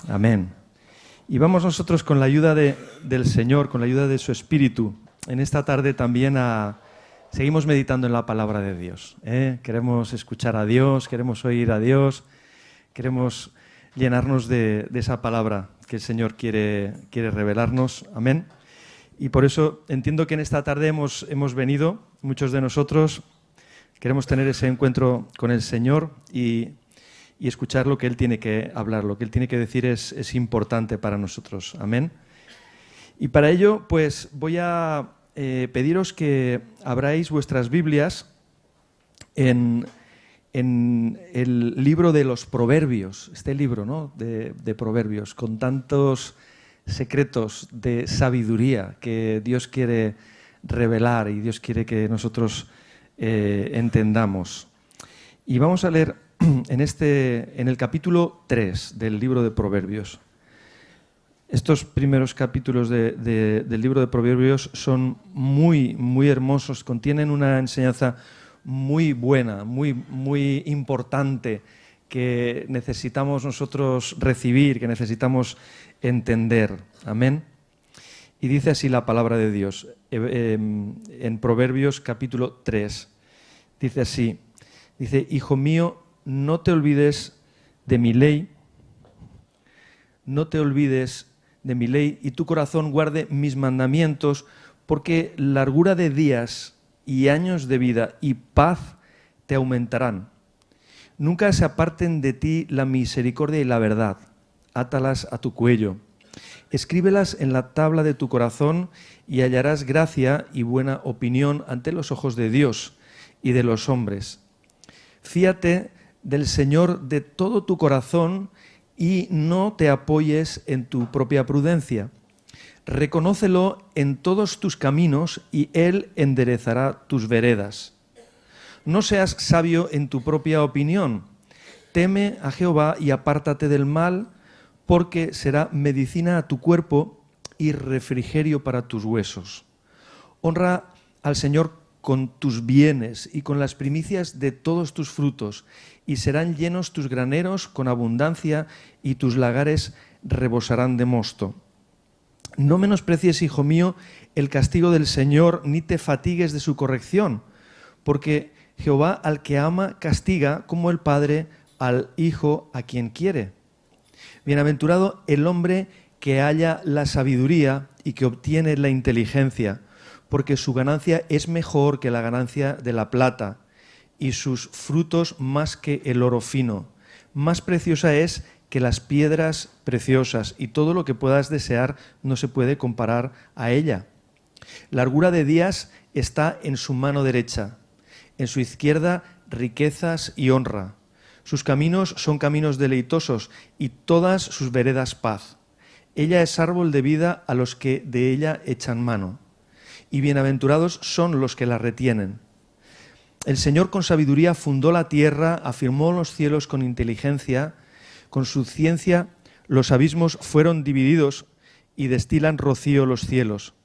Amén. Y vamos nosotros con la ayuda del Señor, con la ayuda de su Espíritu, en esta tarde también seguimos meditando en la palabra de Dios. Queremos escuchar a Dios, queremos oír a Dios, queremos llenarnos de esa palabra que el Señor quiere revelarnos. Amén. Y por eso entiendo que en esta tarde hemos venido, muchos de nosotros, queremos tener ese encuentro con el Señor y escuchar lo que Él tiene que hablar, lo que Él tiene que decir es importante para nosotros. Amén. Y para ello, pues voy a pediros que abráis vuestras Biblias en el libro de los Proverbios, este libro, ¿no?, de Proverbios, con tantos secretos de sabiduría que Dios quiere revelar y Dios quiere que nosotros entendamos. Y vamos a leer en el capítulo 3 del libro de Proverbios. Estos primeros capítulos del libro de Proverbios son muy, muy hermosos, contienen una enseñanza muy buena, muy importante, que necesitamos nosotros recibir, que necesitamos entender. Amén. Y dice así la palabra de Dios, en Proverbios capítulo 3. Dice así, Hijo mío, no te olvides de mi ley, no te olvides de mi ley, y tu corazón guarde mis mandamientos, porque largura de días y años de vida y paz te aumentarán. Nunca se aparten de ti la misericordia y la verdad. Átalas a tu cuello. Escríbelas en la tabla de tu corazón y hallarás gracia y buena opinión ante los ojos de Dios y de los hombres. Fíate del Señor de todo tu corazón y no te apoyes en tu propia prudencia. Reconócelo en todos tus caminos y Él enderezará tus veredas. No seas sabio en tu propia opinión. Teme a Jehová y apártate del mal, porque será medicina a tu cuerpo y refrigerio para tus huesos. Honra al Señor con tus bienes y con las primicias de todos tus frutos, y serán llenos tus graneros con abundancia y tus lagares rebosarán de mosto. No menosprecies, hijo mío, el castigo del Señor, ni te fatigues de su corrección, porque Jehová al que ama castiga, como el Padre al Hijo a quien quiere. Bienaventurado el hombre que halla la sabiduría y que obtiene la inteligencia, porque su ganancia es mejor que la ganancia de la plata, y sus frutos más que el oro fino. Más preciosa es que las piedras preciosas, y todo lo que puedas desear no se puede comparar a ella. Largura de días está en su mano derecha, en su izquierda riquezas y honra. Sus caminos son caminos deleitosos, y todas sus veredas paz. Ella es árbol de vida a los que de ella echan mano, y bienaventurados son los que la retienen. El Señor con sabiduría fundó la tierra, afirmó los cielos con inteligencia, con su ciencia los abismos fueron divididos y destilan rocío los cielos.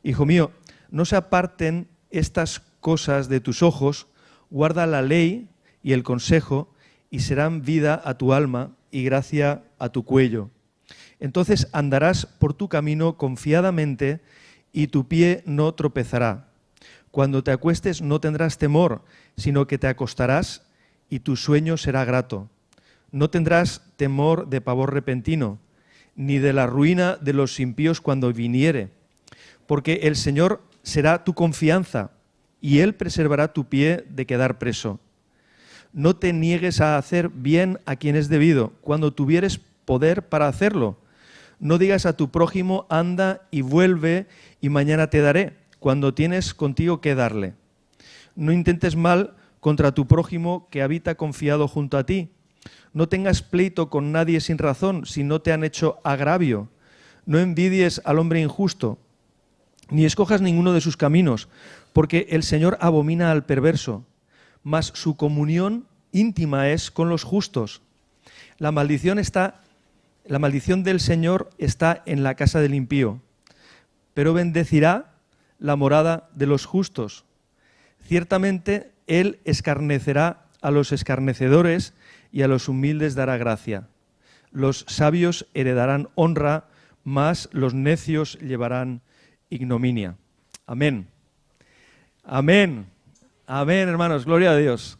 Hijo mío, no se aparten estas cosas de tus ojos, guarda la ley y el consejo, y serán vida a tu alma y gracia a tu cuello. Entonces andarás por tu camino confiadamente, y tu pie no tropezará. Cuando te acuestes no tendrás temor, sino que te acostarás y tu sueño será grato. No tendrás temor de pavor repentino, ni de la ruina de los impíos cuando viniere, porque el Señor será tu confianza, y Él preservará tu pie de quedar preso. No te niegues a hacer bien a quien es debido, cuando tuvieres poder para hacerlo. No digas a tu prójimo, anda y vuelve, y mañana te daré, cuando tienes contigo que darle. No intentes mal contra tu prójimo que habita confiado junto a ti. No tengas pleito con nadie sin razón, si no te han hecho agravio. No envidies al hombre injusto, ni escojas ninguno de sus caminos, porque el Señor abomina al perverso, mas su comunión íntima es con los justos. La maldición del Señor está en la casa del impío, pero bendecirá la morada de los justos. Ciertamente Él escarnecerá a los escarnecedores y a los humildes dará gracia. los sabios heredarán honra, mas los necios llevarán ignominia. Amén. Amén. Amén, hermanos. Gloria a Dios.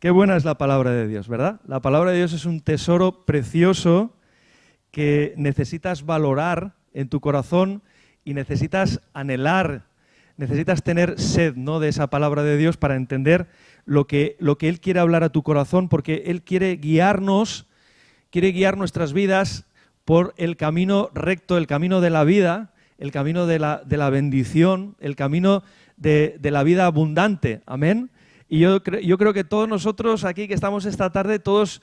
Qué buena es la palabra de Dios, ¿verdad? La palabra de Dios es un tesoro precioso que necesitas valorar en tu corazón y necesitas anhelar, necesitas tener sed, ¿no?, de esa palabra de Dios para entender lo que Él quiere hablar a tu corazón, porque Él quiere guiar nuestras vidas por el camino recto, el camino de la vida, el camino de la bendición, el camino de la vida abundante. Amén. Y yo creo que todos nosotros aquí que estamos esta tarde, todos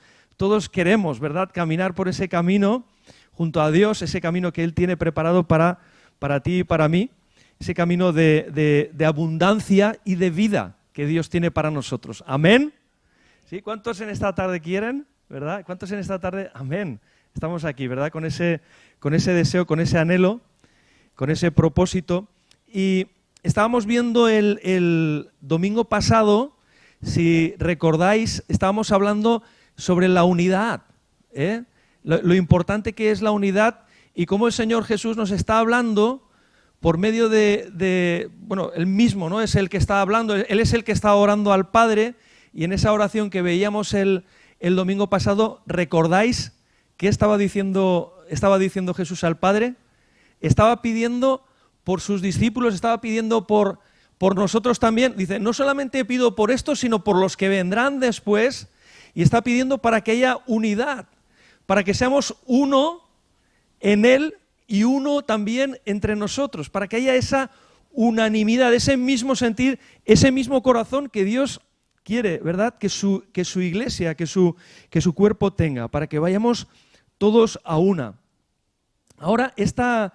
queremos, ¿verdad?, caminar por ese camino junto a Dios, ese camino que Él tiene preparado para ti y para mí, ese camino de abundancia y de vida que Dios tiene para nosotros. Amén. ¿Sí? ¿Cuántos en esta tarde quieren? ¿Verdad? ¿Cuántos en esta tarde? Amén. Estamos aquí, ¿verdad? Con ese deseo, con ese anhelo, con ese propósito. Y estábamos viendo el domingo pasado, si recordáis, estábamos hablando sobre la unidad, ¿eh? Lo importante que es la unidad y cómo el Señor Jesús nos está hablando por medio bueno, Él mismo, ¿no?, es el que está hablando, Él es el que está orando al Padre, y en esa oración que veíamos el domingo pasado, ¿recordáis qué estaba diciendo Jesús al Padre? Estaba pidiendo por sus discípulos, estaba pidiendo por nosotros también. Dice, no solamente pido por esto, sino por los que vendrán después, y está pidiendo para que haya unidad, para que seamos uno en Él y uno también entre nosotros, para que haya esa unanimidad, ese mismo sentir, ese mismo corazón que Dios quiere, ¿verdad?, que su iglesia, que su cuerpo tenga, para que vayamos todos a una. Ahora, esta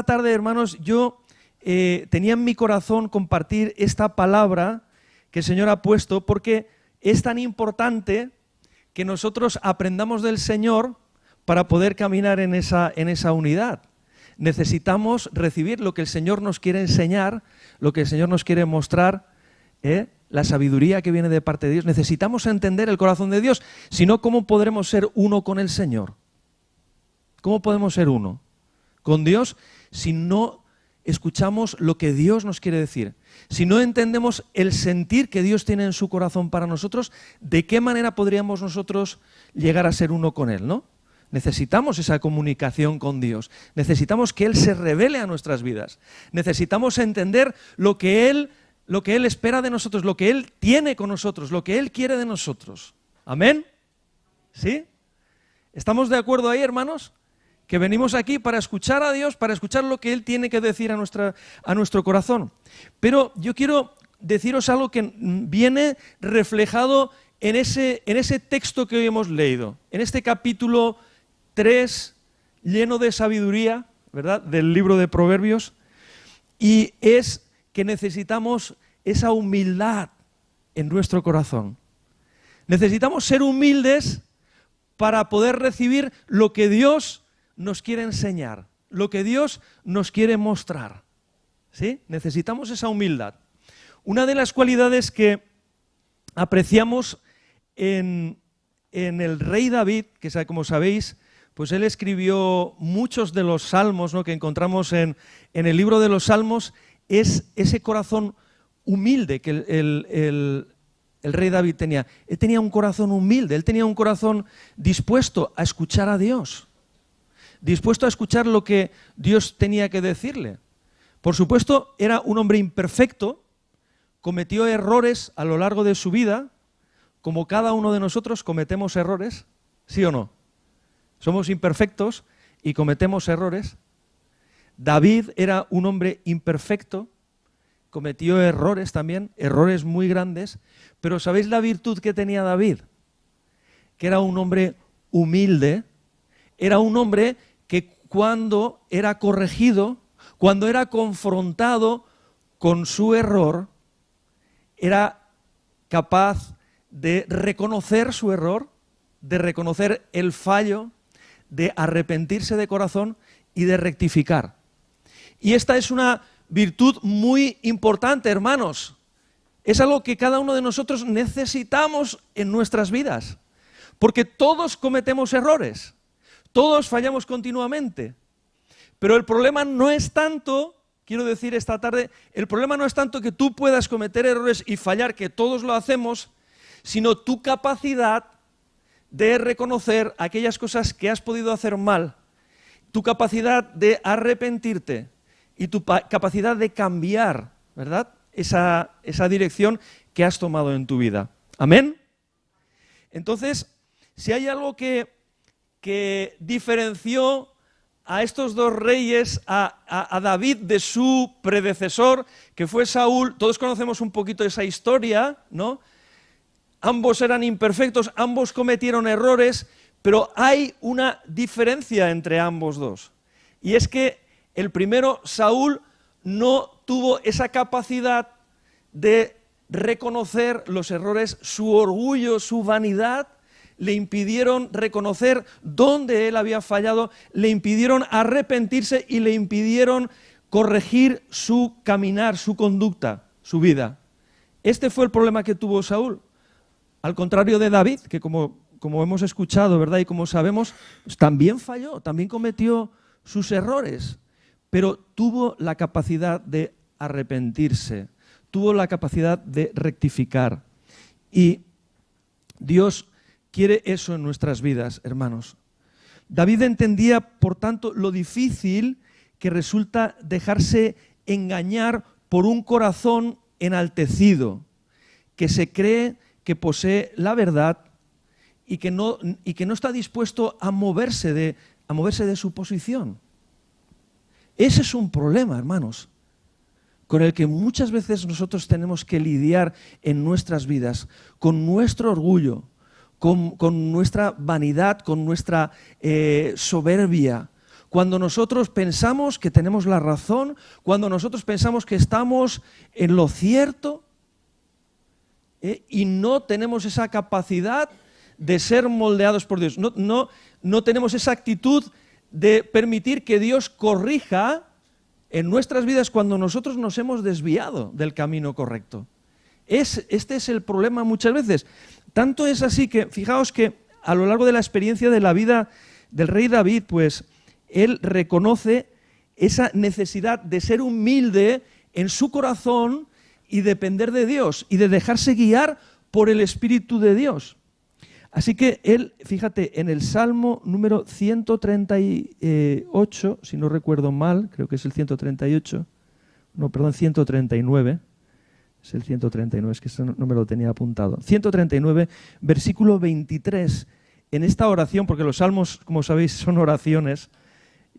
tarde, hermanos, yo tenía en mi corazón compartir esta palabra que el Señor ha puesto, porque es tan importante que nosotros aprendamos del Señor para poder caminar en esa unidad. Necesitamos recibir lo que el Señor nos quiere enseñar, lo que el Señor nos quiere mostrar, la sabiduría que viene de parte de Dios. Necesitamos entender el corazón de Dios, si no, ¿cómo podremos ser uno con el Señor? ¿Cómo podemos ser uno con Dios si no escuchamos lo que Dios nos quiere decir? Si no entendemos el sentir que Dios tiene en su corazón para nosotros, ¿de qué manera podríamos nosotros llegar a ser uno con Él, no? Necesitamos esa comunicación con Dios. Necesitamos que Él se revele a nuestras vidas. Necesitamos entender lo que Él espera de nosotros, lo que Él tiene con nosotros, lo que Él quiere de nosotros. ¿Amén? ¿Sí? ¿Estamos de acuerdo ahí, hermanos? Que venimos aquí para escuchar a Dios, para escuchar lo que Él tiene que decir a nuestro corazón. Pero yo quiero deciros algo que viene reflejado en ese texto que hoy hemos leído, en este capítulo 3, lleno de sabiduría, ¿verdad?, del libro de Proverbios, y es que necesitamos esa humildad en nuestro corazón. Necesitamos ser humildes para poder recibir lo que Dios nos quiere enseñar, lo que Dios nos quiere mostrar. ¿Sí? Necesitamos esa humildad. Una de las cualidades que apreciamos en el rey David, que como sabéis, pues él escribió muchos de los salmos, ¿no?, que encontramos en el libro de los Salmos, es ese corazón humilde que el rey David tenía. Él tenía un corazón humilde, él tenía un corazón dispuesto a escuchar a Dios, dispuesto a escuchar lo que Dios tenía que decirle. Por supuesto, era un hombre imperfecto, cometió errores a lo largo de su vida, como cada uno de nosotros cometemos errores, ¿sí o no? Somos imperfectos y cometemos errores. David era un hombre imperfecto, cometió errores también, errores muy grandes, pero ¿sabéis la virtud que tenía David? Que era un hombre humilde, era un hombre que cuando era corregido, cuando era confrontado con su error, era capaz de reconocer su error, de reconocer el fallo, de arrepentirse de corazón y de rectificar. Y esta es una virtud muy importante, hermanos. Es algo que cada uno de nosotros necesitamos en nuestras vidas, porque todos cometemos errores. Todos fallamos continuamente. Pero el problema no es tanto, quiero decir esta tarde, el problema no es tanto que tú puedas cometer errores y fallar, que todos lo hacemos, sino tu capacidad de reconocer aquellas cosas que has podido hacer mal, tu capacidad de arrepentirte y tu capacidad de cambiar, ¿verdad?, esa dirección que has tomado en tu vida. ¿Amén? Entonces, si hay algo que diferenció a estos dos reyes, a David de su predecesor, que fue Saúl, todos conocemos un poquito esa historia, ¿no? Ambos eran imperfectos, ambos cometieron errores, pero hay una diferencia entre ambos dos. Y es que el primero, Saúl, no tuvo esa capacidad de reconocer los errores, su orgullo, su vanidad, le impidieron reconocer dónde él había fallado, le impidieron arrepentirse y le impidieron corregir su caminar, su conducta, su vida. Este fue el problema que tuvo Saúl. Al contrario de David, que como hemos escuchado, ¿verdad?, y como sabemos, pues también falló, también cometió sus errores, pero tuvo la capacidad de arrepentirse, tuvo la capacidad de rectificar. Y Dios quiere eso en nuestras vidas, hermanos. David entendía, por tanto, lo difícil que resulta dejarse engañar por un corazón enaltecido, que se cree que posee la verdad y que no está dispuesto a moverse de su posición. Ese es un problema, hermanos, con el que muchas veces nosotros tenemos que lidiar en nuestras vidas, con nuestro orgullo, con nuestra vanidad, con nuestra soberbia. Cuando nosotros pensamos que tenemos la razón, cuando nosotros pensamos que estamos en lo cierto, y no tenemos esa capacidad de ser moldeados por Dios. No tenemos esa actitud de permitir que Dios corrija en nuestras vidas cuando nosotros nos hemos desviado del camino correcto. Este es el problema muchas veces. Tanto es así que, fijaos que a lo largo de la experiencia de la vida del rey David, pues él reconoce esa necesidad de ser humilde en su corazón y depender de Dios y de dejarse guiar por el Espíritu de Dios. Así que él, fíjate, en el Salmo número 138, si no recuerdo mal, creo que es el 138, no, perdón, 139, es el 139, es que eso no me lo tenía apuntado. 139, versículo 23, en esta oración, porque los salmos, como sabéis, son oraciones,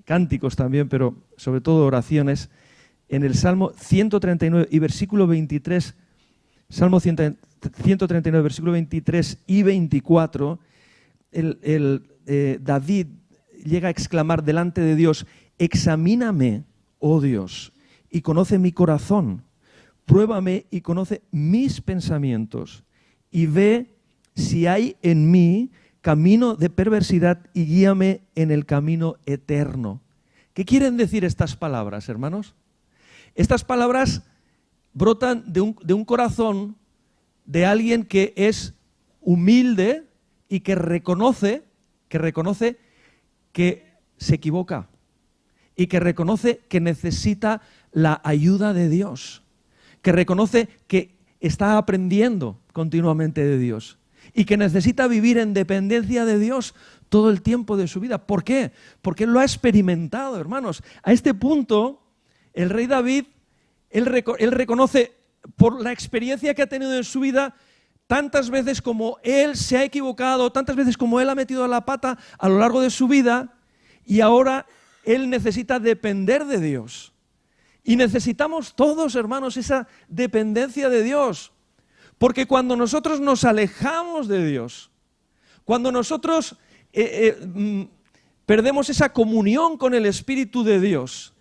cánticos también, pero sobre todo oraciones. En el Salmo 139 y versículo 23, Salmo 139, versículo 23 y 24, David llega a exclamar delante de Dios: examíname, oh Dios, y conoce mi corazón, pruébame y conoce mis pensamientos, y ve si hay en mí camino de perversidad y guíame en el camino eterno. ¿Qué quieren decir estas palabras, hermanos? Estas palabras brotan de un corazón de alguien que es humilde y que reconoce que se equivoca y que reconoce que necesita la ayuda de Dios, que reconoce que está aprendiendo continuamente de Dios y que necesita vivir en dependencia de Dios todo el tiempo de su vida. ¿Por qué? Porque él lo ha experimentado, hermanos. A este punto, el rey David, él reconoce por la experiencia que ha tenido en su vida, tantas veces como él se ha equivocado, tantas veces como él ha metido la pata a lo largo de su vida, y ahora él necesita depender de Dios. Y necesitamos todos, hermanos, esa dependencia de Dios. Porque cuando nosotros nos alejamos de Dios, cuando nosotros perdemos esa comunión con el Espíritu de Dios,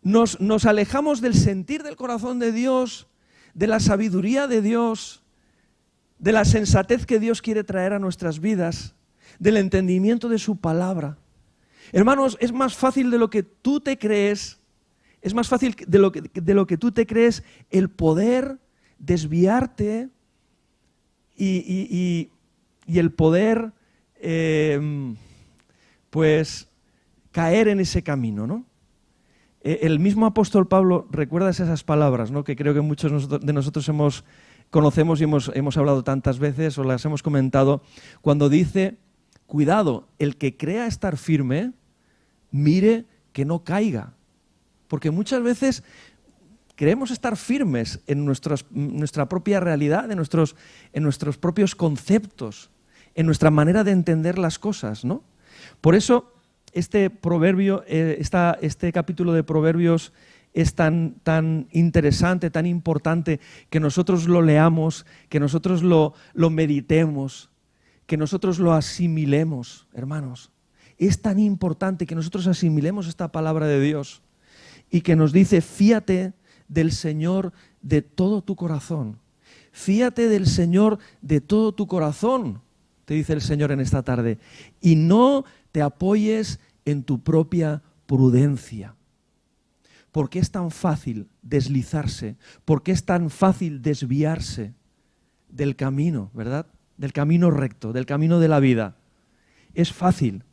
nos alejamos del sentir del corazón de Dios, de la sabiduría de Dios, de la sensatez que Dios quiere traer a nuestras vidas, del entendimiento de su palabra. Hermanos, es más fácil de lo que tú te crees, es más fácil de lo que tú te crees el poder desviarte y el poder pues caer en ese camino, ¿no? El mismo apóstol Pablo, ¿recuerdas esas palabras, ¿no? Que creo que muchos de nosotros conocemos y hemos hablado tantas veces o las hemos comentado, cuando dice, cuidado, el que crea estar firme, mire que no caiga. Porque muchas veces queremos estar firmes en nuestra propia realidad, en nuestros propios conceptos, en nuestra manera de entender las cosas, ¿no? Por eso este proverbio, este capítulo de Proverbios es tan interesante, tan importante, que nosotros lo leamos, que nosotros lo meditemos, que nosotros lo asimilemos, hermanos. Es tan importante que nosotros asimilemos esta palabra de Dios y que nos dice, fíate del Señor de todo tu corazón. Fíate del Señor de todo tu corazón, te dice el Señor en esta tarde, y no te apoyes en tu propia prudencia. ¿Por qué es tan fácil deslizarse? ¿Por qué es tan fácil desviarse del camino, verdad? Del camino recto, del camino de la vida. Es fácil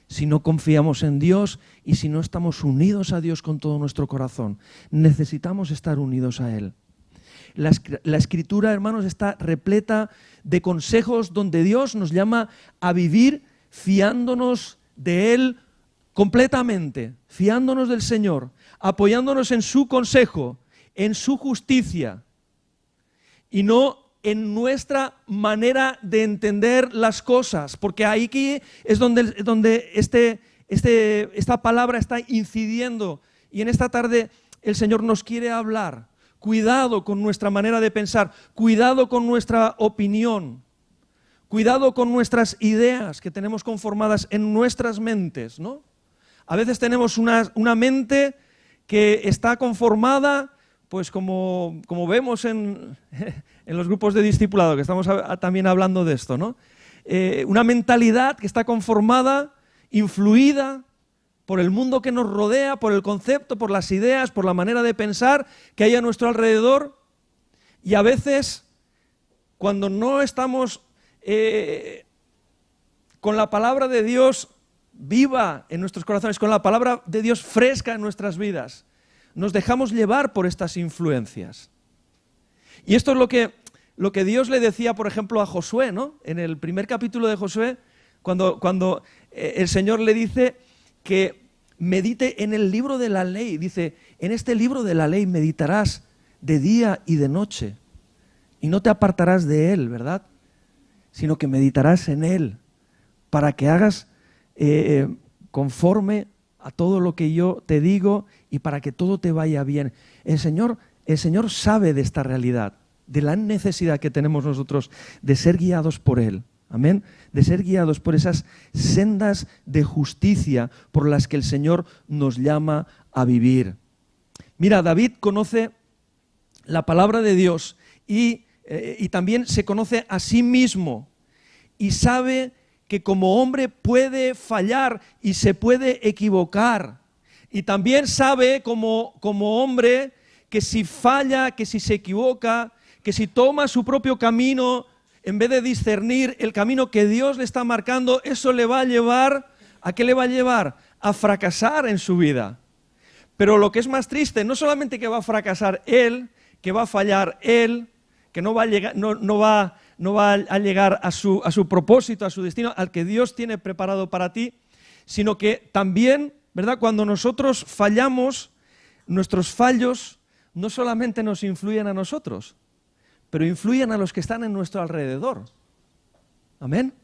si no confiamos en Dios y si no estamos unidos a Dios con todo nuestro corazón. Necesitamos estar unidos a Él. La Escritura, hermanos, está repleta de consejos donde Dios nos llama a vivir fiándonos de Él completamente, fiándonos del Señor, apoyándonos en su consejo, en su justicia y no en nuestra manera de entender las cosas, porque aquí es donde esta palabra está incidiendo, y en esta tarde el Señor nos quiere hablar. Cuidado con nuestra manera de pensar, cuidado con nuestra opinión, cuidado con nuestras ideas que tenemos conformadas en nuestras mentes, ¿no? A veces tenemos una mente que está conformada, pues como vemos en los grupos de discipulado, que estamos también hablando de esto, ¿no? Una mentalidad que está conformada, influida por el mundo que nos rodea, por el concepto, por las ideas, por la manera de pensar que hay a nuestro alrededor. Y a veces, cuando no estamos con la palabra de Dios viva en nuestros corazones, con la palabra de Dios fresca en nuestras vidas, nos dejamos llevar por estas influencias. Y esto es lo que Dios le decía, por ejemplo, a Josué, ¿no? En el primer capítulo de Josué, cuando el Señor le dice que medite en el libro de la ley. Dice, en este libro de la ley meditarás de día y de noche, y no te apartarás de él, ¿verdad? Sino que meditarás en él, para que hagas conforme a todo lo que yo te digo y para que todo te vaya bien. El Señor sabe de esta realidad, de la necesidad que tenemos nosotros de ser guiados por Él. Amén. De ser guiados por esas sendas de justicia por las que el Señor nos llama a vivir. Mira, David conoce la palabra de Dios y también se conoce a sí mismo y sabe que como hombre puede fallar y se puede equivocar. Y también sabe como hombre que si falla, que si se equivoca, que si toma su propio camino, en vez de discernir el camino que Dios le está marcando, eso le va a llevar, ¿a qué le va a llevar? A fracasar en su vida. Pero lo que es más triste, no solamente que va a fracasar él, que va a fallar él, que no va a llegar a su propósito, a su destino, al que Dios tiene preparado para ti, sino que también, ¿verdad? Cuando nosotros fallamos, nuestros fallos no solamente nos influyen a nosotros, pero influyen a los que están en nuestro alrededor. Amén.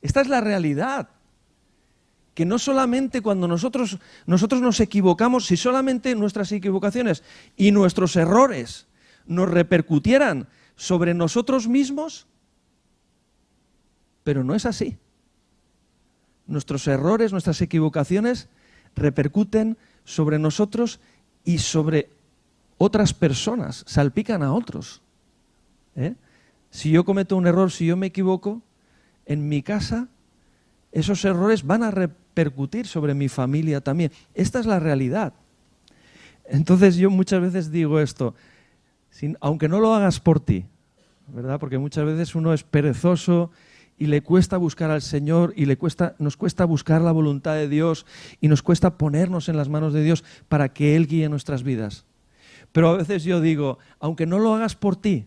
Esta es la realidad. Que no solamente cuando nosotros nos equivocamos, si solamente nuestras equivocaciones y nuestros errores nos repercutieran sobre nosotros mismos, pero no es así. Nuestros errores, nuestras equivocaciones repercuten sobre nosotros y sobre otras personas, salpican a otros. Si yo cometo un error, si yo me equivoco, en mi casa, esos errores van a repercutir sobre mi familia también. Esta es la realidad. Entonces yo muchas veces digo esto, aunque no lo hagas por ti, ¿verdad? Porque muchas veces uno es perezoso y le cuesta buscar al Señor y nos cuesta buscar la voluntad de Dios y nos cuesta ponernos en las manos de Dios para que Él guíe nuestras vidas. Pero a veces yo digo, aunque no lo hagas por ti,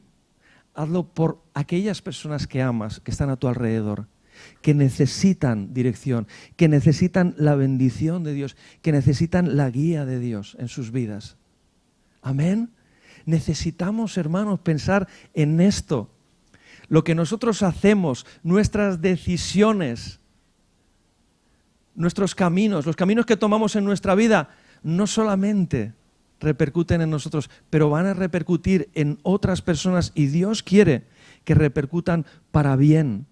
hazlo por aquellas personas que amas, que están a tu alrededor, que necesitan dirección, que necesitan la bendición de Dios, que necesitan la guía de Dios en sus vidas. Amén. Necesitamos, hermanos, pensar en esto. Lo que nosotros hacemos, nuestras decisiones, nuestros caminos, los caminos que tomamos en nuestra vida, no solamente repercuten en nosotros, pero van a repercutir en otras personas y Dios quiere que repercutan para bien.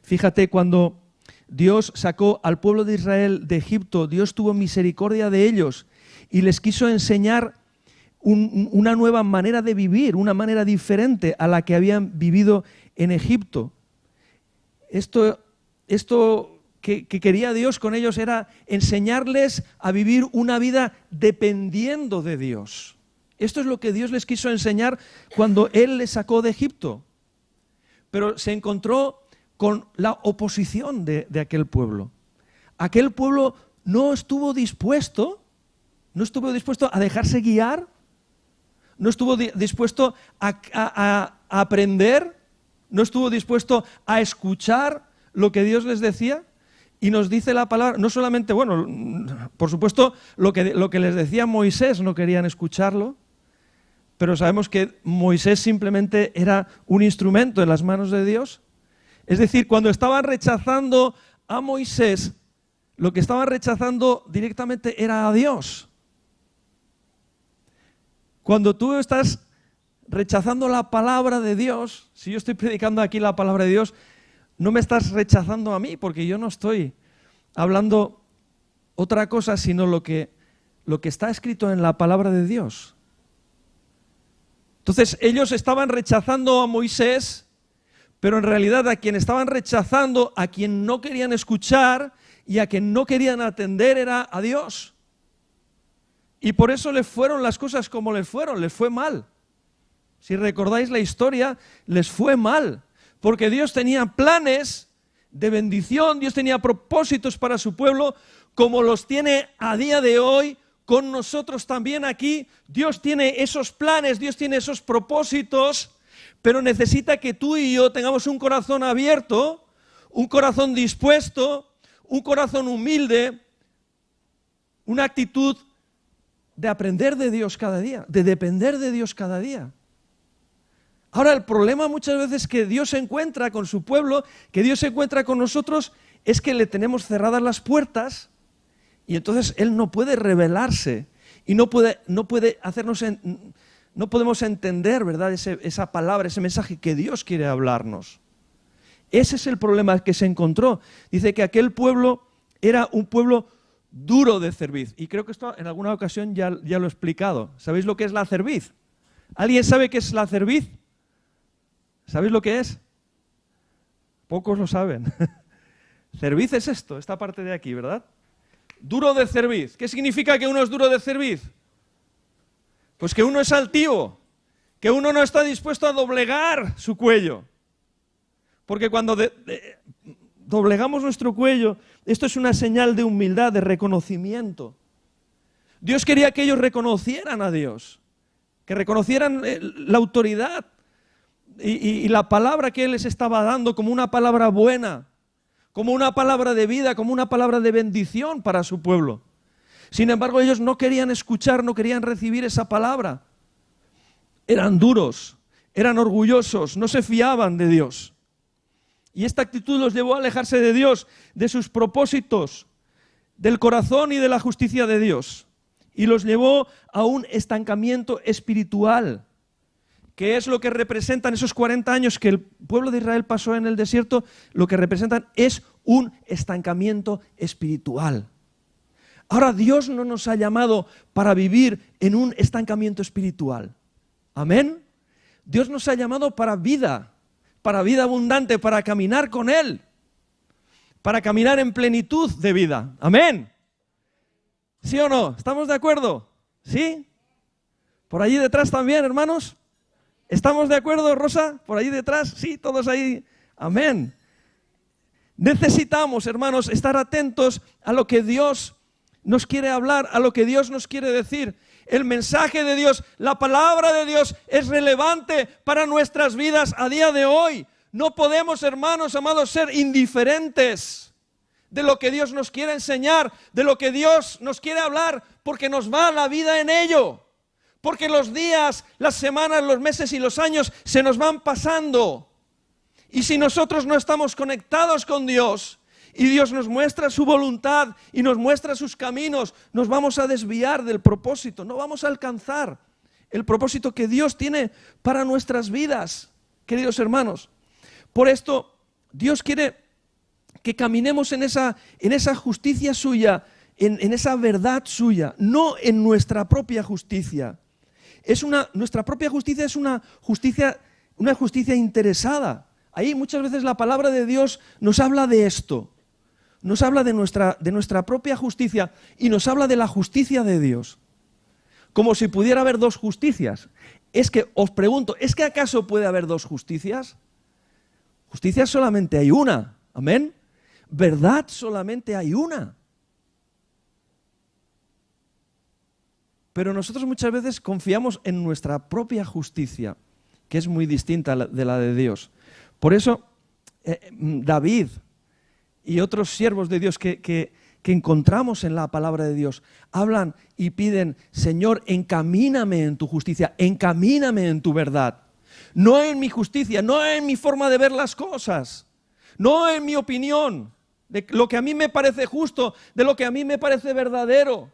Fíjate, cuando Dios sacó al pueblo de Israel de Egipto, Dios tuvo misericordia de ellos y les quiso enseñar una nueva manera de vivir, una manera diferente a la que habían vivido en Egipto. Esto que quería Dios con ellos era enseñarles a vivir una vida dependiendo de Dios. Esto es lo que Dios les quiso enseñar cuando Él les sacó de Egipto. Pero se encontró con la oposición de aquel pueblo. Aquel pueblo no estuvo dispuesto a dejarse guiar, no estuvo dispuesto a aprender, no estuvo dispuesto a escuchar lo que Dios les decía. Y nos dice la palabra, no solamente, bueno, por supuesto, lo que les decía Moisés no querían escucharlo, pero sabemos que Moisés simplemente era un instrumento en las manos de Dios. Es decir, cuando estaban rechazando a Moisés, lo que estaban rechazando directamente era a Dios. Cuando tú estás rechazando la palabra de Dios, si yo estoy predicando aquí la palabra de Dios, no me estás rechazando a mí, porque yo no estoy hablando otra cosa, sino lo que está escrito en la palabra de Dios. Entonces, ellos estaban rechazando a Moisés, pero en realidad a quien estaban rechazando, a quien no querían escuchar y a quien no querían atender era a Dios. Y por eso les fueron las cosas como les fue mal. Si recordáis la historia, les fue mal. Porque Dios tenía planes de bendición, Dios tenía propósitos para su pueblo, como los tiene a día de hoy con nosotros también aquí. Dios tiene esos planes, Dios tiene esos propósitos, pero necesita que tú y yo tengamos un corazón abierto, un corazón dispuesto, un corazón humilde, una actitud de aprender de Dios cada día, de depender de Dios cada día. Ahora, el problema muchas veces que Dios se encuentra con su pueblo, que Dios se encuentra con nosotros, es que le tenemos cerradas las puertas y entonces Él no puede revelarse y no puede hacernos, no podemos entender, ¿verdad?, esa palabra, ese mensaje que Dios quiere hablarnos. Ese es el problema que se encontró. Dice que aquel pueblo era un pueblo duro de cerviz. Y creo que esto en alguna ocasión ya lo he explicado. ¿Sabéis lo que es la cerviz? ¿Alguien sabe qué es la cerviz? ¿Sabéis lo que es? Pocos lo saben. Cerviz es esto, esta parte de aquí, ¿verdad? Duro de cerviz. ¿Qué significa que uno es duro de cerviz? Pues que uno es altivo, que uno no está dispuesto a doblegar su cuello. Porque cuando doblegamos nuestro cuello, esto es una señal de humildad, de reconocimiento. Dios quería que ellos reconocieran a Dios, que reconocieran la autoridad y la palabra que Él les estaba dando como una palabra buena, como una palabra de vida, como una palabra de bendición para su pueblo. Sin embargo, ellos no querían escuchar, no querían recibir esa palabra. Eran duros, eran orgullosos, no se fiaban de Dios. Y esta actitud los llevó a alejarse de Dios, de sus propósitos, del corazón y de la justicia de Dios. Y los llevó a un estancamiento espiritual, que es lo que representan esos 40 años que el pueblo de Israel pasó en el desierto. Lo que representan es un estancamiento espiritual. Ahora, Dios no nos ha llamado para vivir en un estancamiento espiritual. ¿Amén? Dios nos ha llamado para vida abundante, para caminar con Él, para caminar en plenitud de vida. ¿Amén? ¿Sí o no? ¿Estamos de acuerdo? ¿Sí? ¿Por allí detrás también, hermanos? ¿Estamos de acuerdo, Rosa? ¿Por allí detrás? Sí, todos ahí. Amén. Necesitamos, hermanos, estar atentos a lo que Dios nos quiere hablar, a lo que Dios nos quiere decir. El mensaje de Dios, la palabra de Dios es relevante para nuestras vidas a día de hoy. No podemos, hermanos amados, ser indiferentes de lo que Dios nos quiere enseñar, de lo que Dios nos quiere hablar, porque nos va la vida en ello. Porque los días, las semanas, los meses y los años se nos van pasando. Y si nosotros no estamos conectados con Dios y Dios nos muestra su voluntad y nos muestra sus caminos, nos vamos a desviar del propósito, no vamos a alcanzar el propósito que Dios tiene para nuestras vidas, queridos hermanos. Por esto, Dios quiere que caminemos en esa justicia suya, en esa verdad suya, no en nuestra propia justicia. Nuestra propia justicia es una justicia interesada. Ahí muchas veces la palabra de Dios nos habla de esto, nos habla de nuestra propia justicia y nos habla de la justicia de Dios, como si pudiera haber dos justicias. Es que os pregunto, ¿es que acaso puede haber dos justicias? Justicia solamente hay una, amén. Verdad solamente hay una. Pero nosotros muchas veces confiamos en nuestra propia justicia, que es muy distinta de la de Dios. Por eso, David y otros siervos de Dios que encontramos en la palabra de Dios, hablan y piden, Señor, encamíname en tu justicia, encamíname en tu verdad. No en mi justicia, no en mi forma de ver las cosas, no en mi opinión, de lo que a mí me parece justo, de lo que a mí me parece verdadero.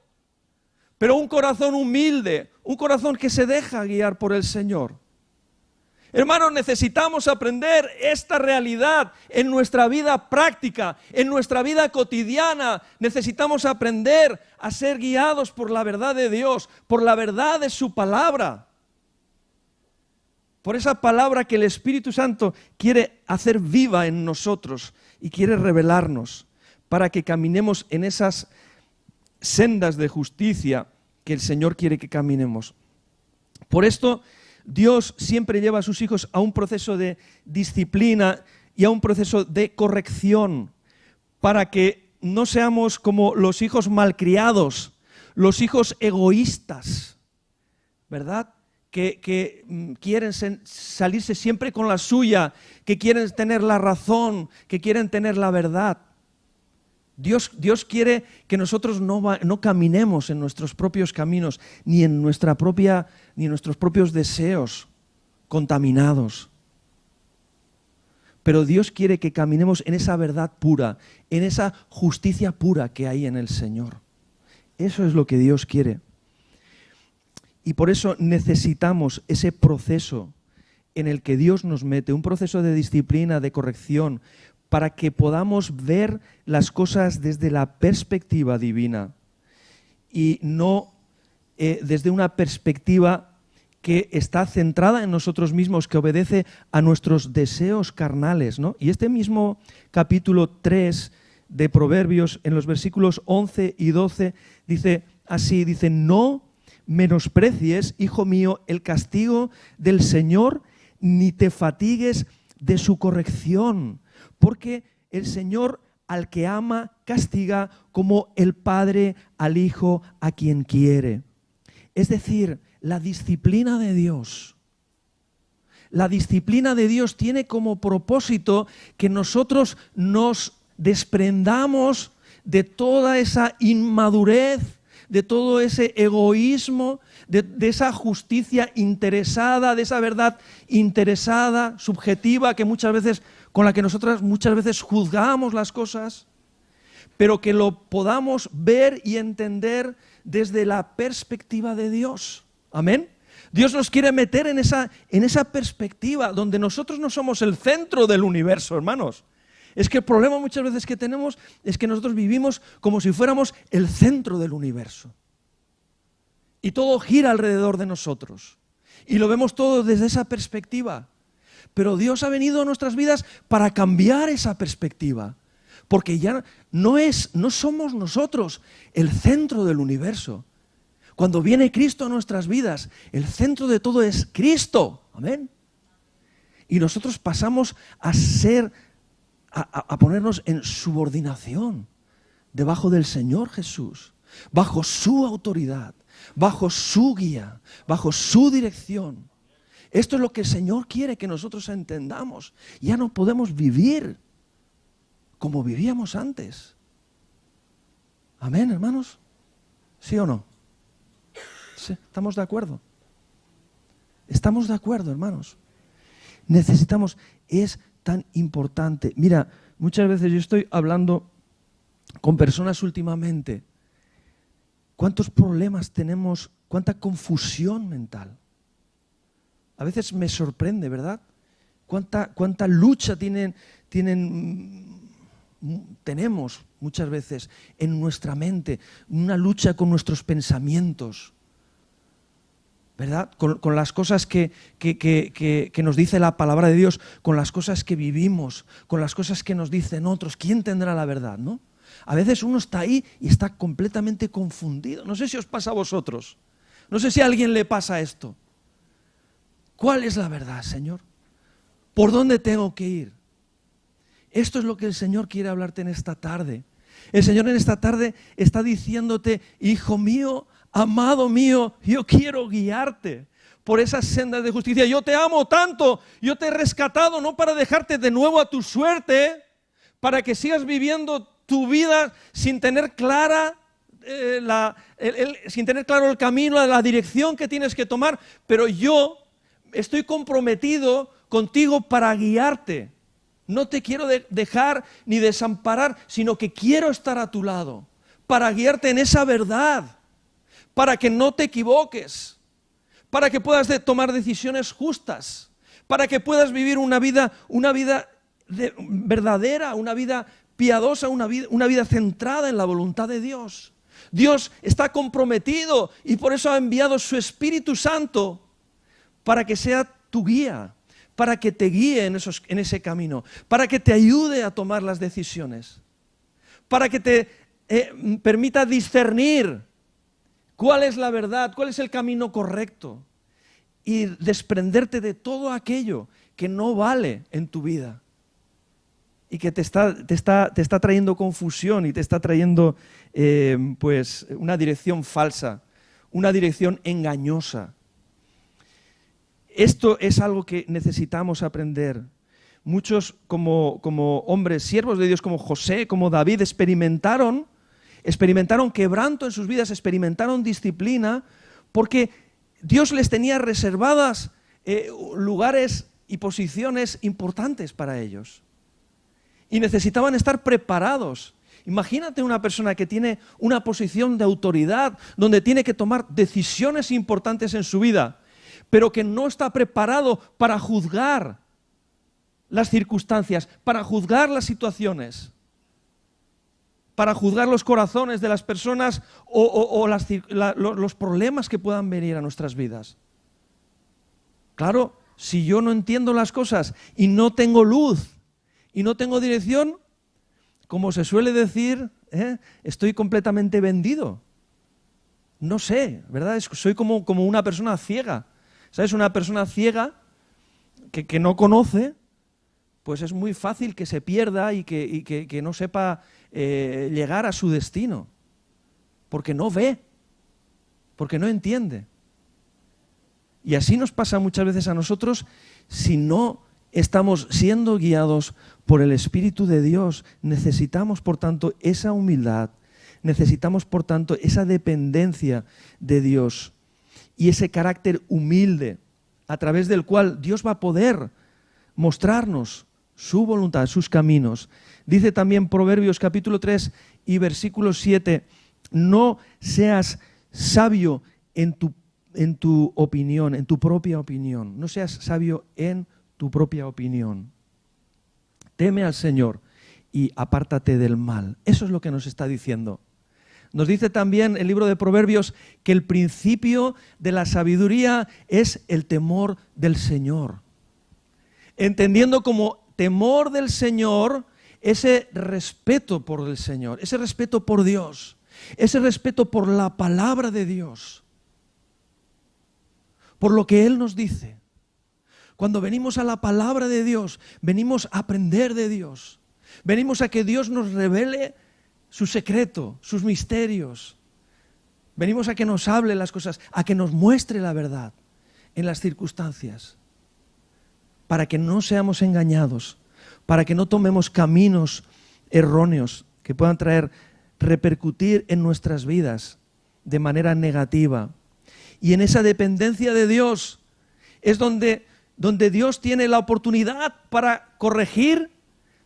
Pero un corazón humilde, un corazón que se deja guiar por el Señor. Hermanos, necesitamos aprender esta realidad en nuestra vida práctica, en nuestra vida cotidiana. Necesitamos aprender a ser guiados por la verdad de Dios, por la verdad de su palabra. Por esa palabra que el Espíritu Santo quiere hacer viva en nosotros y quiere revelarnos para que caminemos en esas sendas de justicia que el Señor quiere que caminemos. Por esto, Dios siempre lleva a sus hijos a un proceso de disciplina y a un proceso de corrección para que no seamos como los hijos malcriados, los hijos egoístas, ¿verdad? Que quieren salirse siempre con la suya, que quieren tener la razón, que quieren tener la verdad. Dios quiere que nosotros no caminemos en nuestros propios caminos, ni en nuestros propios deseos contaminados. Pero Dios quiere que caminemos en esa verdad pura, en esa justicia pura que hay en el Señor. Eso es lo que Dios quiere. Y por eso necesitamos ese proceso en el que Dios nos mete, un proceso de disciplina, de corrección, para que podamos ver las cosas desde la perspectiva divina y no desde una perspectiva que está centrada en nosotros mismos, que obedece a nuestros deseos carnales, ¿no? Y este mismo capítulo 3 de Proverbios, en los versículos 11 y 12, dice así, dice, no menosprecies, hijo mío, el castigo del Señor, ni te fatigues de su corrección, porque el Señor al que ama castiga como el padre al hijo a quien quiere. Es decir, la disciplina de Dios. La disciplina de Dios tiene como propósito que nosotros nos desprendamos de toda esa inmadurez, de todo ese egoísmo, de esa justicia interesada, de esa verdad interesada, subjetiva, con la que nosotros muchas veces juzgamos las cosas, pero que lo podamos ver y entender desde la perspectiva de Dios. Amén. Dios nos quiere meter en esa perspectiva donde nosotros no somos el centro del universo, hermanos. Es que el problema muchas veces que tenemos es que nosotros vivimos como si fuéramos el centro del universo. Y todo gira alrededor de nosotros. Y lo vemos todo desde esa perspectiva. Pero Dios ha venido a nuestras vidas para cambiar esa perspectiva. Porque ya no somos nosotros el centro del universo. Cuando viene Cristo a nuestras vidas, el centro de todo es Cristo. Amén. Y nosotros pasamos a a ponernos en subordinación debajo del Señor Jesús, bajo su autoridad, bajo su guía, bajo su dirección. Esto es lo que el Señor quiere que nosotros entendamos. Ya no podemos vivir como vivíamos antes. Amén, hermanos. ¿Sí o no? Sí, ¿estamos de acuerdo? Estamos de acuerdo, hermanos. Necesitamos, es tan importante. Mira, muchas veces yo estoy hablando con personas últimamente. ¿Cuántos problemas tenemos? ¿Cuánta confusión mental? A veces me sorprende, ¿verdad? ¿Cuánta lucha tenemos muchas veces en nuestra mente? Una lucha con nuestros pensamientos, ¿verdad? Con las cosas que nos dice la palabra de Dios, con las cosas que vivimos, con las cosas que nos dicen otros. ¿Quién tendrá la verdad, no? A veces uno está ahí y está completamente confundido. No sé si os pasa a vosotros. No sé si a alguien le pasa esto. ¿Cuál es la verdad, Señor? ¿Por dónde tengo que ir? Esto es lo que el Señor quiere hablarte en esta tarde. El Señor en esta tarde está diciéndote, hijo mío, amado mío, yo quiero guiarte por esas sendas de justicia. Yo te amo tanto, yo te he rescatado no para dejarte de nuevo a tu suerte, para que sigas viviendo tu vida sin tener clara sin tener claro el camino, la dirección que tienes que tomar, pero yo estoy comprometido contigo para guiarte. No te quiero dejar ni desamparar, sino que quiero estar a tu lado, para guiarte en esa verdad, para que no te equivoques, para que puedas tomar decisiones justas, para que puedas vivir una vida verdadera, una vida piadosa, una vida centrada en la voluntad de Dios. Dios está comprometido y por eso ha enviado su Espíritu Santo para que sea tu guía, para que te guíe en ese camino, para que te ayude a tomar las decisiones, para que te permita discernir cuál es la verdad, cuál es el camino correcto y desprenderte de todo aquello que no vale en tu vida y que te está trayendo confusión y te está trayendo pues una dirección falsa, una dirección engañosa. Esto es algo que necesitamos aprender. Muchos como hombres, siervos de Dios, como José, como David, experimentaron quebranto en sus vidas, experimentaron disciplina, porque Dios les tenía reservadas lugares y posiciones importantes para ellos. Y necesitaban estar preparados. Imagínate una persona que tiene una posición de autoridad, donde tiene que tomar decisiones importantes en su vida, pero que no está preparado para juzgar las circunstancias, para juzgar las situaciones, para juzgar los corazones de las personas o los problemas que puedan venir a nuestras vidas. Claro, si yo no entiendo las cosas y no tengo luz y no tengo dirección, como se suele decir, estoy completamente vendido. No sé, ¿verdad? Soy como una persona ciega. ¿Sabes? Una persona ciega que no conoce, pues es muy fácil que se pierda y que no sepa llegar a su destino, porque no ve, porque no entiende. Y así nos pasa muchas veces a nosotros si no estamos siendo guiados por el Espíritu de Dios. Necesitamos, por tanto, esa humildad, necesitamos, por tanto, esa dependencia de Dios y ese carácter humilde a través del cual Dios va a poder mostrarnos su voluntad, sus caminos. Dice también Proverbios capítulo 3 y versículo 7, no seas sabio en tu opinión, en tu propia opinión. No seas sabio en tu propia opinión. Teme al Señor y apártate del mal. Eso es lo que nos está diciendo. Nos dice también el libro de Proverbios que el principio de la sabiduría es el temor del Señor. Entendiendo como temor del Señor ese respeto por el Señor, ese respeto por Dios, ese respeto por la palabra de Dios, por lo que Él nos dice. Cuando venimos a la palabra de Dios, venimos a aprender de Dios. Venimos a que Dios nos revele su secreto, sus misterios. Venimos a que nos hable las cosas, a que nos muestre la verdad en las circunstancias, para que no seamos engañados, para que no tomemos caminos erróneos que puedan repercutir en nuestras vidas de manera negativa. Y en esa dependencia de Dios es donde Dios tiene la oportunidad para corregir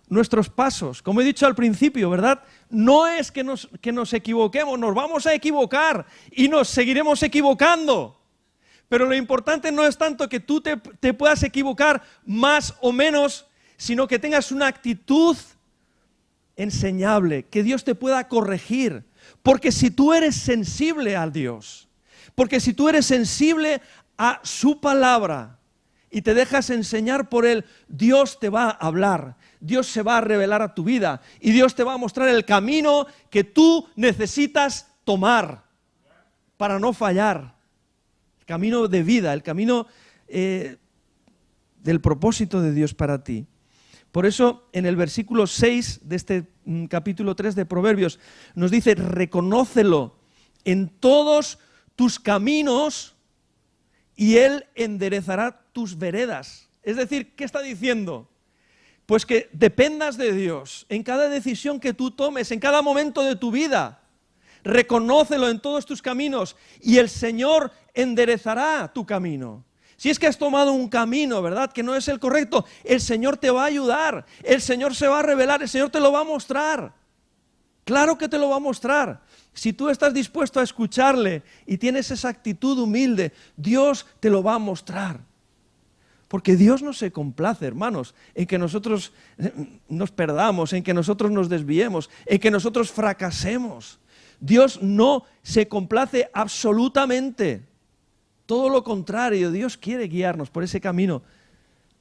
nuestros pasos. Como he dicho al principio, ¿verdad? No es que nos equivoquemos, nos vamos a equivocar y nos seguiremos equivocando. Pero lo importante no es tanto que tú te puedas equivocar más o menos, sino que tengas una actitud enseñable, que Dios te pueda corregir. Porque si tú eres sensible a Dios, porque si tú eres sensible a su palabra y te dejas enseñar por Él, Dios te va a hablar, Dios se va a revelar a tu vida y Dios te va a mostrar el camino que tú necesitas tomar para no fallar. El camino de vida, el camino del propósito de Dios para ti. Por eso en el versículo 6 de este capítulo 3 de Proverbios nos dice: reconócelo en todos tus caminos y Él enderezará tus veredas. Es decir, ¿qué está diciendo? Pues que dependas de Dios en cada decisión que tú tomes, en cada momento de tu vida. Reconócelo en todos tus caminos y el Señor enderezará tu camino. Si es que has tomado un camino, ¿verdad?, que no es el correcto, el Señor te va a ayudar, el Señor se va a revelar, el Señor te lo va a mostrar. Claro que te lo va a mostrar. Si tú estás dispuesto a escucharle y tienes esa actitud humilde, Dios te lo va a mostrar. Porque Dios no se complace, hermanos, en que nosotros nos perdamos, en que nosotros nos desviemos, en que nosotros fracasemos. Dios no se complace absolutamente. Todo lo contrario, Dios quiere guiarnos por ese camino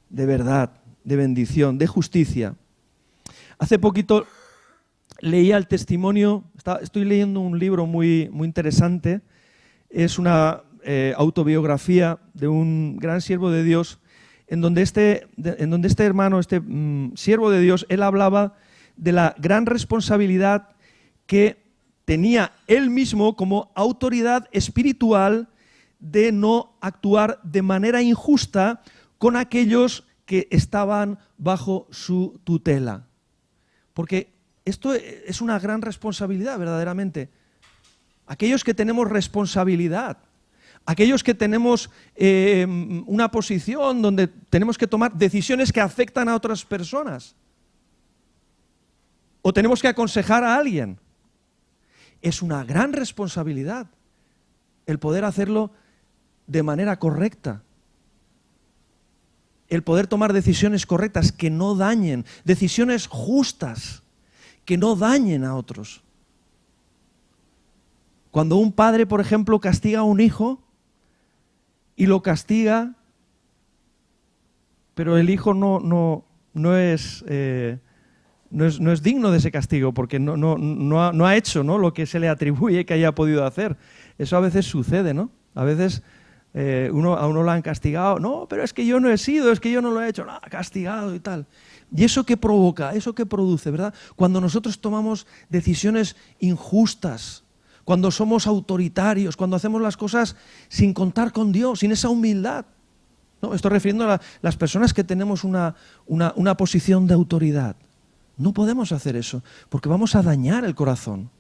de verdad, de bendición, de justicia. Hace poquito leía el testimonio, estoy leyendo un libro muy interesante, es una autobiografía de un gran siervo de Dios, en donde este hermano, siervo de Dios, él hablaba de la gran responsabilidad que tenía él mismo como autoridad espiritual de no actuar de manera injusta con aquellos que estaban bajo su tutela. Porque esto es una gran responsabilidad, verdaderamente. Aquellos que tenemos responsabilidad, aquellos que tenemos una posición donde tenemos que tomar decisiones que afectan a otras personas, o tenemos que aconsejar a alguien, es una gran responsabilidad el poder hacerlo de manera correcta. El poder tomar decisiones correctas que no dañen, decisiones justas que no dañen a otros. Cuando un padre, por ejemplo, castiga a un hijo y lo castiga, pero el hijo no es digno de ese castigo porque no ha hecho, ¿no?, lo que se le atribuye que haya podido hacer. Eso a veces sucede, ¿no? A veces a uno lo han castigado, no, pero es que yo no he sido, es que yo no lo he hecho, no, castigado y tal. ¿Y eso qué provoca? ¿Eso qué produce, verdad? Cuando nosotros tomamos decisiones injustas, cuando somos autoritarios, cuando hacemos las cosas sin contar con Dios, sin esa humildad. No, estoy refiriendo a las personas que tenemos una posición de autoridad. No podemos hacer eso, porque vamos a dañar el corazón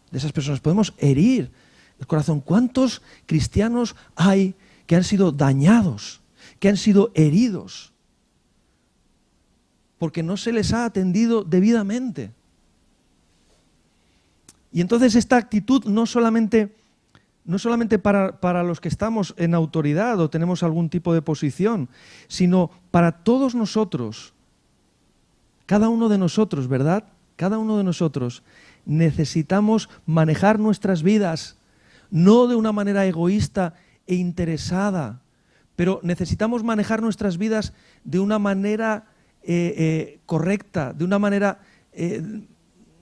de esas personas, podemos herir el corazón. ¿Cuántos cristianos hay que han sido dañados, que han sido heridos, porque no se les ha atendido debidamente? Y entonces esta actitud no solamente para los que estamos en autoridad o tenemos algún tipo de posición, sino para todos nosotros, cada uno de nosotros, ¿verdad? Cada uno de nosotros necesitamos manejar nuestras vidas, no de una manera egoísta e interesada, pero necesitamos manejar nuestras vidas de una manera correcta, de una manera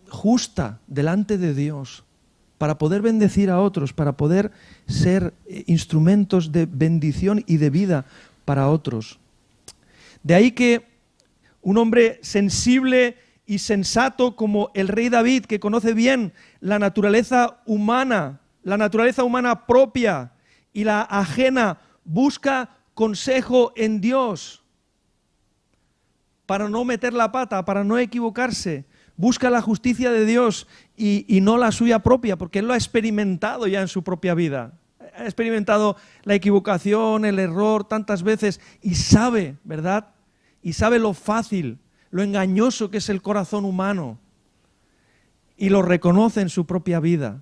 justa delante de Dios, para poder bendecir a otros, para poder ser instrumentos de bendición y de vida para otros. De ahí que un hombre sensible y sensato como el rey David, que conoce bien la naturaleza humana propia y la ajena, busca consejo en Dios para no meter la pata, para no equivocarse. Busca la justicia de Dios y no la suya propia, porque él lo ha experimentado ya en su propia vida. Ha experimentado la equivocación, el error tantas veces y sabe, ¿verdad? Y sabe lo fácil, lo engañoso que es el corazón humano. Y lo reconoce en su propia vida.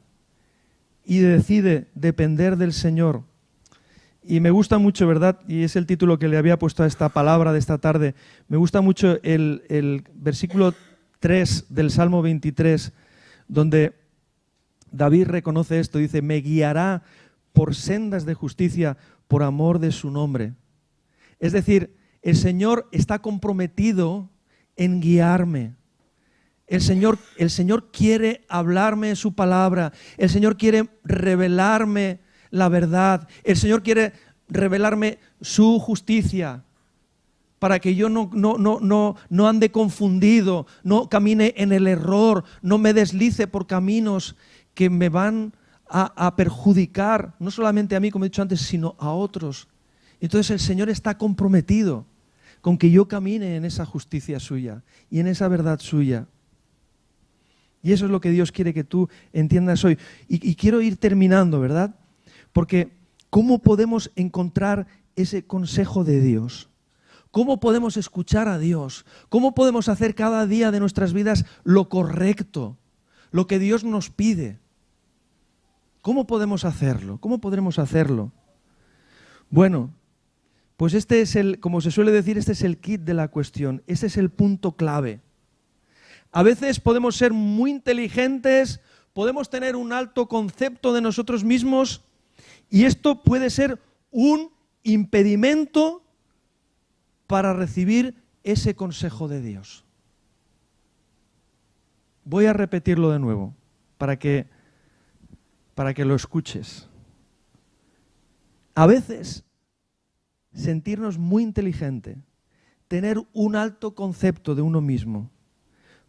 Y decide depender del Señor. Y me gusta mucho, ¿verdad? Y es el título que le había puesto a esta palabra de esta tarde. Me gusta mucho el versículo 3 del Salmo 23, donde David reconoce esto. Dice, me guiará por sendas de justicia por amor de su nombre. Es decir, el Señor está comprometido en guiarme. El Señor quiere hablarme su palabra. El Señor quiere revelarme la verdad. El Señor quiere revelarme su justicia para que yo no ande confundido, no camine en el error, no me deslice por caminos que me van a perjudicar, no solamente a mí, como he dicho antes, sino a otros. Entonces el Señor está comprometido con que yo camine en esa justicia suya y en esa verdad suya. Y eso es lo que Dios quiere que tú entiendas hoy. Y quiero ir terminando, ¿verdad? Porque ¿cómo podemos encontrar ese consejo de Dios? ¿Cómo podemos escuchar a Dios? ¿Cómo podemos hacer cada día de nuestras vidas lo correcto? Lo que Dios nos pide. ¿Cómo podemos hacerlo? ¿Cómo podremos hacerlo? Bueno, pues este es como se suele decir, este es el kit de la cuestión. Este es el punto clave. A veces podemos ser muy inteligentes, podemos tener un alto concepto de nosotros mismos y esto puede ser un impedimento para recibir ese consejo de Dios. Voy a repetirlo de nuevo para que lo escuches. A veces, sentirnos muy inteligente, tener un alto concepto de uno mismo,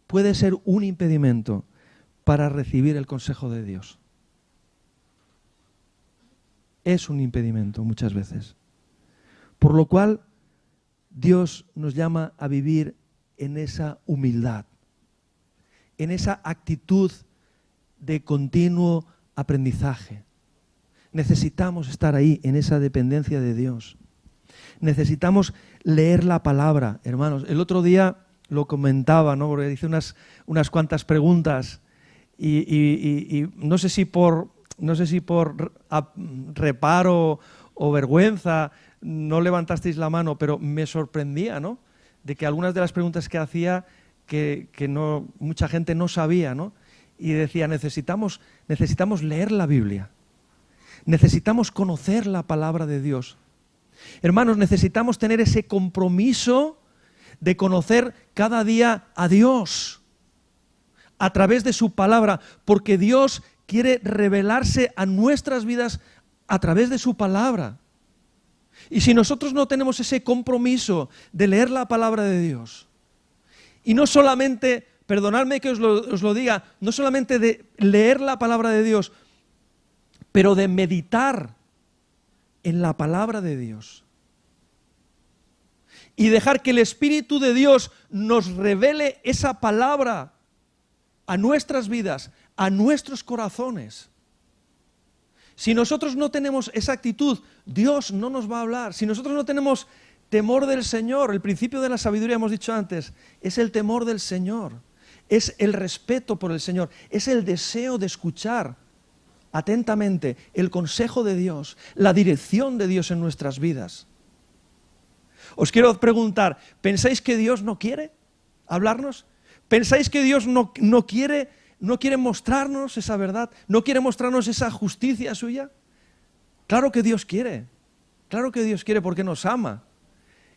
puede ser un impedimento para recibir el consejo de Dios. Es un impedimento muchas veces. Por lo cual, Dios nos llama a vivir en esa humildad, en esa actitud de continuo aprendizaje. Necesitamos estar ahí, en esa dependencia de Dios. Necesitamos leer la palabra, hermanos. El otro día lo comentaba, ¿no? Porque hice unas cuantas preguntas y no sé si por reparo o vergüenza no levantasteis la mano, pero me sorprendía, ¿no? De que algunas de las preguntas que hacía que no, mucha gente no sabía, ¿no? Y decía, necesitamos leer la Biblia. Necesitamos conocer la palabra de Dios. Hermanos, necesitamos tener ese compromiso de conocer cada día a Dios a través de su palabra, porque Dios quiere revelarse a nuestras vidas a través de su palabra. Y si nosotros no tenemos ese compromiso de leer la palabra de Dios, y no solamente, perdonadme que os lo diga, no solamente de leer la palabra de Dios, pero de meditar en la palabra de Dios. Y dejar que el Espíritu de Dios nos revele esa palabra a nuestras vidas, a nuestros corazones. Si nosotros no tenemos esa actitud, Dios no nos va a hablar. Si nosotros no tenemos temor del Señor, el principio de la sabiduría, hemos dicho antes, es el temor del Señor, es el respeto por el Señor, es el deseo de escuchar atentamente el consejo de Dios, la dirección de Dios en nuestras vidas. Os quiero preguntar, ¿pensáis que Dios no quiere hablarnos? ¿Pensáis que Dios no quiere mostrarnos esa verdad? ¿No quiere mostrarnos esa justicia suya? Claro que Dios quiere porque nos ama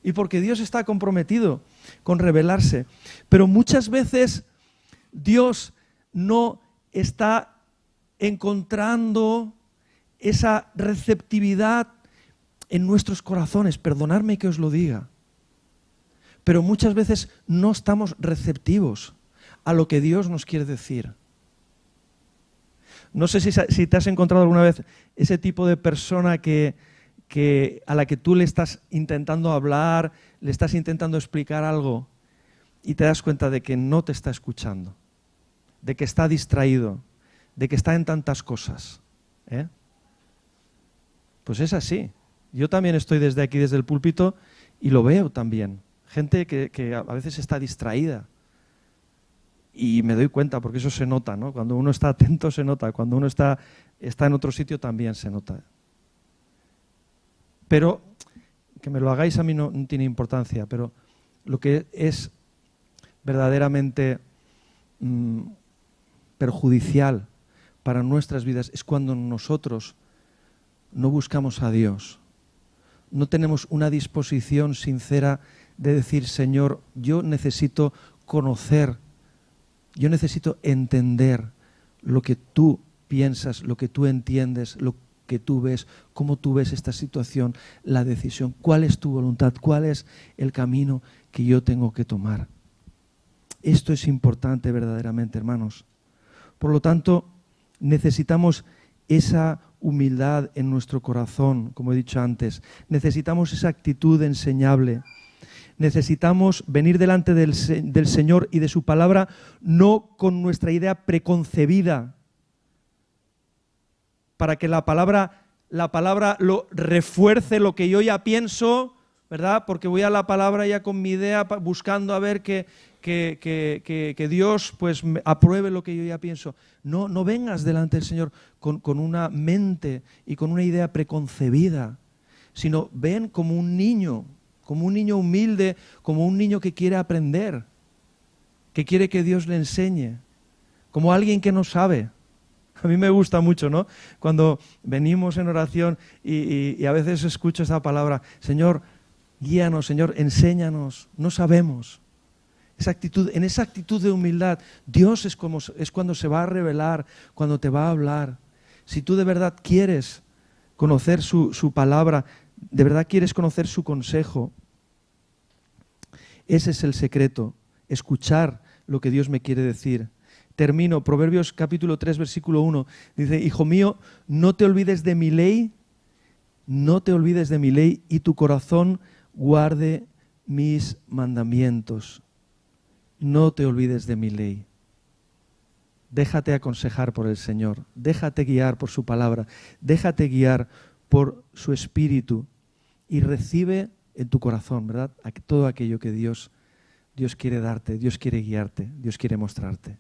y porque Dios está comprometido con revelarse. Pero muchas veces Dios no está encontrando esa receptividad en nuestros corazones. Perdonadme que os lo diga, pero muchas veces no estamos receptivos a lo que Dios nos quiere decir. No sé si te has encontrado alguna vez ese tipo de persona a la que tú le estás intentando hablar, le estás intentando explicar algo y te das cuenta de que no te está escuchando, de que está distraído, de que está en tantas cosas. Pues es así. Yo también estoy desde aquí, desde el púlpito, y lo veo también. Gente que a veces está distraída. Y me doy cuenta, porque eso se nota, ¿no? Cuando uno está atento se nota, cuando uno está en otro sitio también se nota. Pero que me lo hagáis a mí no tiene importancia, pero lo que es verdaderamente perjudicial para nuestras vidas es cuando nosotros no buscamos a Dios, no tenemos una disposición sincera de decir, Señor, yo necesito conocer, yo necesito entender lo que tú piensas, lo que tú entiendes, lo que tú ves, cómo tú ves esta situación, la decisión, cuál es tu voluntad, cuál es el camino que yo tengo que tomar. Esto es importante verdaderamente, hermanos. Por lo tanto, necesitamos esa humildad en nuestro corazón, como he dicho antes. Necesitamos esa actitud enseñable. Necesitamos venir delante del Señor y de su palabra no con nuestra idea preconcebida, para que la palabra lo refuerce lo que yo ya pienso, ¿verdad? Porque voy a la palabra ya con mi idea buscando a ver que Dios pues apruebe lo que yo ya pienso. No vengas delante del Señor con una mente y con una idea preconcebida, sino ven como un niño humilde, como un niño que quiere aprender, que quiere que Dios le enseñe, como alguien que no sabe. A mí me gusta mucho, ¿no? Cuando venimos en oración y a veces escucho esa palabra, Señor, guíanos, Señor, enséñanos, no sabemos. En esa actitud de humildad, Dios es cuando se va a revelar, cuando te va a hablar. Si tú de verdad quieres conocer su palabra, de verdad quieres conocer su consejo, ese es el secreto, escuchar lo que Dios me quiere decir. Termino, Proverbios capítulo 3, versículo 1, dice, Hijo mío, no te olvides de mi ley, y tu corazón guarde mis mandamientos. No te olvides de mi ley. Déjate aconsejar por el Señor, déjate guiar por su palabra, déjate guiar por su espíritu y recibe en tu corazón, ¿verdad? Todo aquello que Dios quiere darte, Dios quiere guiarte, Dios quiere mostrarte.